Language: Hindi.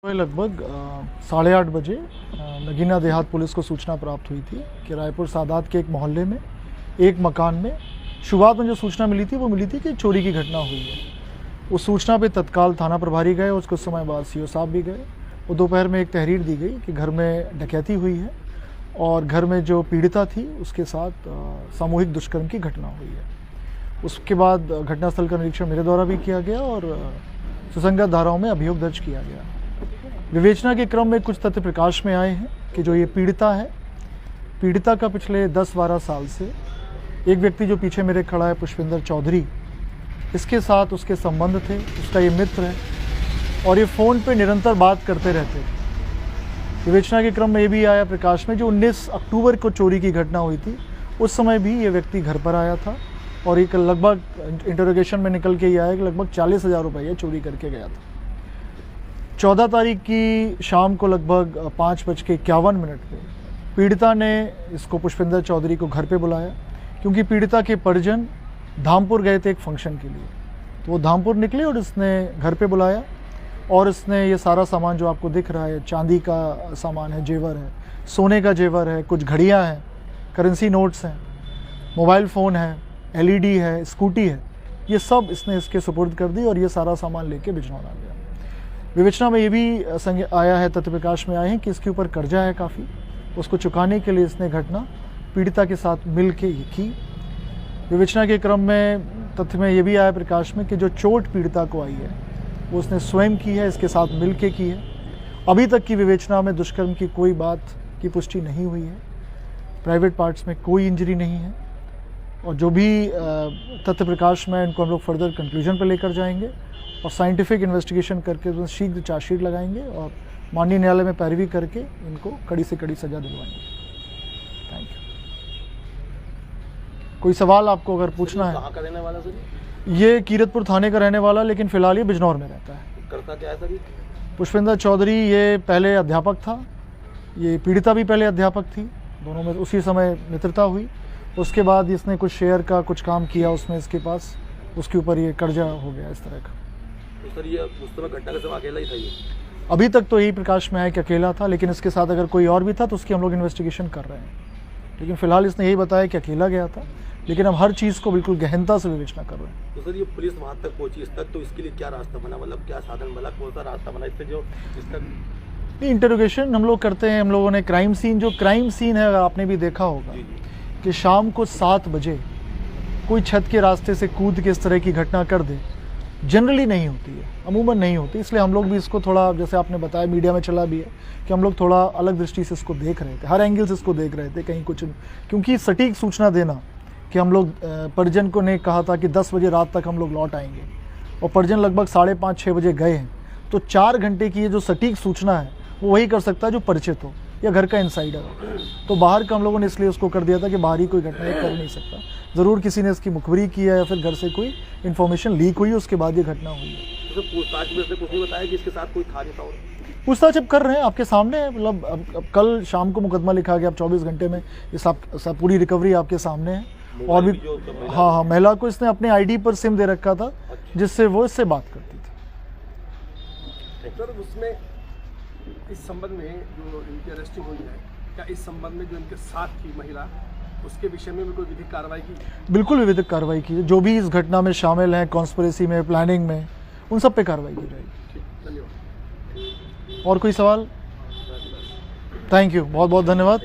लगभग 8:30 बजे नगीना देहात पुलिस को सूचना प्राप्त हुई थी कि रायपुर सादात के एक मोहल्ले में एक मकान में शुरुआत में जो सूचना मिली थी वो मिली थी कि चोरी की घटना हुई है। उस सूचना पे तत्काल थाना प्रभारी गए, उसके कुछ समय बाद सीओ साहब भी गए। वो दोपहर में एक तहरीर दी गई कि घर में डकैती हुई है और घर में जो पीड़िता थी उसके साथ सामूहिक दुष्कर्म की घटना हुई है। उसके बाद घटनास्थल का निरीक्षण मेरे द्वारा भी किया गया और सुसंगत धाराओं में अभियोग दर्ज किया गया। विवेचना के क्रम में कुछ तथ्य प्रकाश में आए हैं कि जो ये पीड़िता है, पीड़िता का पिछले 10-12 साल से एक व्यक्ति जो पीछे मेरे खड़ा है पुष्पिंदर चौधरी, इसके साथ उसके संबंध थे, उसका ये मित्र है और ये फ़ोन पे निरंतर बात करते रहते थे। विवेचना के क्रम में ये भी आया प्रकाश में जो 19 अक्टूबर को चोरी की घटना हुई थी, उस समय भी ये व्यक्ति घर पर आया था और एक लगभग इंटरोगेशन में निकल के ये आया कि लगभग 40,000 रुपये चोरी करके गया था। 14 तारीख की शाम को लगभग 5:51 पे पीड़िता ने इसको पुष्पिंदर चौधरी को घर पे बुलाया क्योंकि पीड़िता के परिजन धामपुर गए थे एक फंक्शन के लिए। तो वो धामपुर निकले और इसने घर पे बुलाया और इसने ये सारा सामान जो आपको दिख रहा है, चांदी का सामान है, जेवर है, सोने का जेवर है, कुछ घड़ियाँ हैं, करेंसी नोट्स हैं, मोबाइल फ़ोन है, LED है, स्कूटी है, ये सब इसने इसके सुपुर्द कर दी और ये सारा सामान लेके बिजनौर आ गया। विवेचना में ये भी आया है, तथ्य प्रकाश में आए हैं कि इसके ऊपर कर्जा है काफ़ी, उसको चुकाने के लिए इसने घटना पीड़िता के साथ मिल के ये की। विवेचना के क्रम में तथ्य में ये भी आया प्रकाश में कि जो चोट पीड़िता को आई है वो उसने स्वयं की है, इसके साथ मिल के की है। अभी तक की विवेचना में दुष्कर्म की कोई बात की पुष्टि नहीं हुई है, प्राइवेट पार्ट्स में कोई इंजरी नहीं है और जो भी तथ्य प्रकाश में इनको हम लोग फर्दर कंक्लूजन पर लेकर जाएंगे और साइंटिफिक इन्वेस्टिगेशन करके शीघ्र चार्जशीट लगाएंगे और माननीय न्यायालय में पैरवी करके इनको कड़ी से कड़ी सजा दिलवाएंगे। Thank you. कोई सवाल आपको अगर पूछना है? कहाँ का रहने वाला सर? ये कीरतपुर थाने का रहने वाला, लेकिन फिलहाल ये बिजनौर में रहता है। करता क्या है सर? पुष्पिंदर चौधरी ये पहले अध्यापक था, ये पीड़िता भी पहले अध्यापक थी, दोनों में उसी समय मित्रता हुई। उसके बाद इसने कुछ शेयर का कुछ काम किया, उसमें इसके पास उसके ऊपर ये कर्जा हो गया इस तरह का। तो सर ये उस समय घटना के समय अकेला ही था ये? अभी तक तो यही प्रकाश में आया कि अकेला था, लेकिन इसके साथ अगर कोई और भी था तो उसकी हम लोग इन्वेस्टिगेशन कर रहे हैं। लेकिन फिलहाल इसने यही बताया कि अकेला गया था, लेकिन हम हर चीज़ को बिल्कुल गहनता से विवेचना कर रहे हैं। तो सर ये पुलिस वहाँ तक पहुँची, इस तक तो इसके लिए क्या रास्ता बना, मतलब क्या साधन बना, कौन सा रास्ता बना इससे जो इस तक? इंटरोगेशन हम लोग करते हैं। हम लोगों ने क्राइम सीन है, आपने भी देखा होगा कि शाम को 7 बजे कोई छत के रास्ते से कूद के इस तरह की घटना कर दे, जनरली नहीं होती है, अमूमन नहीं होती। इसलिए हम लोग भी इसको थोड़ा, जैसे आपने बताया मीडिया में चला भी है कि हम लोग थोड़ा अलग दृष्टि से इसको देख रहे थे, हर एंगल से इसको देख रहे थे कहीं कुछ, क्योंकि सटीक सूचना देना कि हम लोग परिजन को ने कहा था कि 10 बजे रात तक हम लोग लौट आएंगे और परिजन लगभग 5:30-6 बजे गए हैं, तो 4 घंटे की ये जो सटीक सूचना है वो वही कर सकता है जो परिचित हो या घर का इंसाइडर हो। तो बाहर का हम लोगों ने इसलिए उसको कर दिया था कि बाहरी कोई घटना ये कर नहीं सकता। ज़रूर किसी ने इसकी मुखबरी की है या फिर घर से कोई इन्फॉर्मेशन लीक हुई, उसके बाद ये घटना हुई है। तो पूछताछ में कुछ नहीं बताया कि इसके साथ कोई था नहीं था? पूछताछ अब कर रहे हैं, आपके सामने है। मतलब अब कल शाम को मुकदमा लिखा गया, अब 24 घंटे में ये सब पूरी रिकवरी आपके सामने है। और भी हाँ, महिला को इसने अपने ID पर सिम दे रखा था जिससे वो इससे बात करती थी। सर उसमें इस संबंध में जो इनकी अरेस्टिंग हुई है, क्या इस संबंध में जो इनके साथ थी महिला, उसके विषय में भी कोई विधिक कार्रवाई की? बिल्कुल विधिक कार्रवाई की, जो भी इस घटना में शामिल हैं, कॉन्स्पिरेसी में, प्लानिंग में, उन सब पे कार्रवाई की जाएगी। ठीक, धन्यवाद। और कोई सवाल? थैंक यू, बहुत बहुत धन्यवाद।